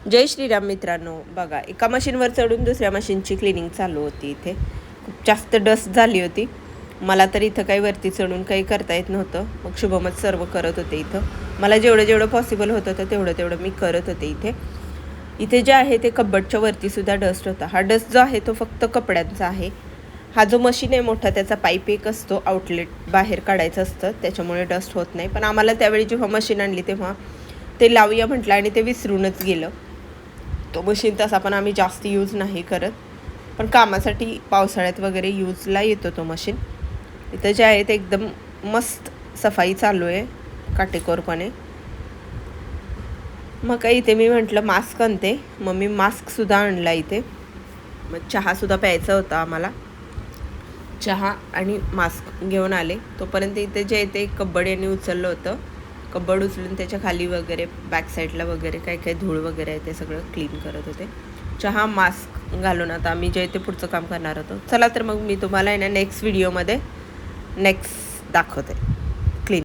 जय श्रीराम मित्रांनो. बघा, एका मशीनवर चढून दुसऱ्या मशीनची क्लिनिंग चालू होती. इथे खूप जास्त डस्ट झाली होती. मला तर इथं काही वरती चढून काही करता येत नव्हतं. मग शुभमच सर्व करत होते. इथं मला जेवढं पॉसिबल होतं तर तेवढं मी करत होते. इथे जे आहे ते कबड्डच्या वरतीसुद्धा डस्ट होता. हा डस्ट जो आहे तो फक्त कपड्यांचा आहे. हा जो मशीन आहे मोठा, त्याचा पाईप एक असतो, आउटलेट बाहेर काढायचं असतं, त्याच्यामुळे डस्ट होत नाही. पण आम्हाला त्यावेळी जेव्हा मशीन आणली तेव्हा ते लावूया म्हटलं आणि ते विसरूनच गेलं. तो मशीन तसा पण आम्ही जास्त यूज नाही करत, पण कामासाठी पावसाळ्यात वगैरे यूजला येतो तो मशीन. इथं जे आहे ते एकदम मस्त सफाई चालू आहे काटेकोरपणे. मग काही इथे मी म्हटलं मास्क आणते, मग मी मास्कसुद्धा आणला इथे. मग चहासुद्धा प्यायचा होता आम्हाला, चहा आणि मास्क घेऊन आले. तोपर्यंत इथे जे आहे ते कब्बड यांनी उचललं होतं. कब्बड उचलून त्याच्या खाली वगैरे बॅक साईडला वगैरे काही धूळ वगैरे आहे ते सगळं क्लीन करत होते. चहा मास्क घालून आता आम्ही जे आहे ते पुढचं काम करणार होतो. चला तर मग मी तुम्हाला नेक्स्ट व्हिडिओमध्ये दाखवते.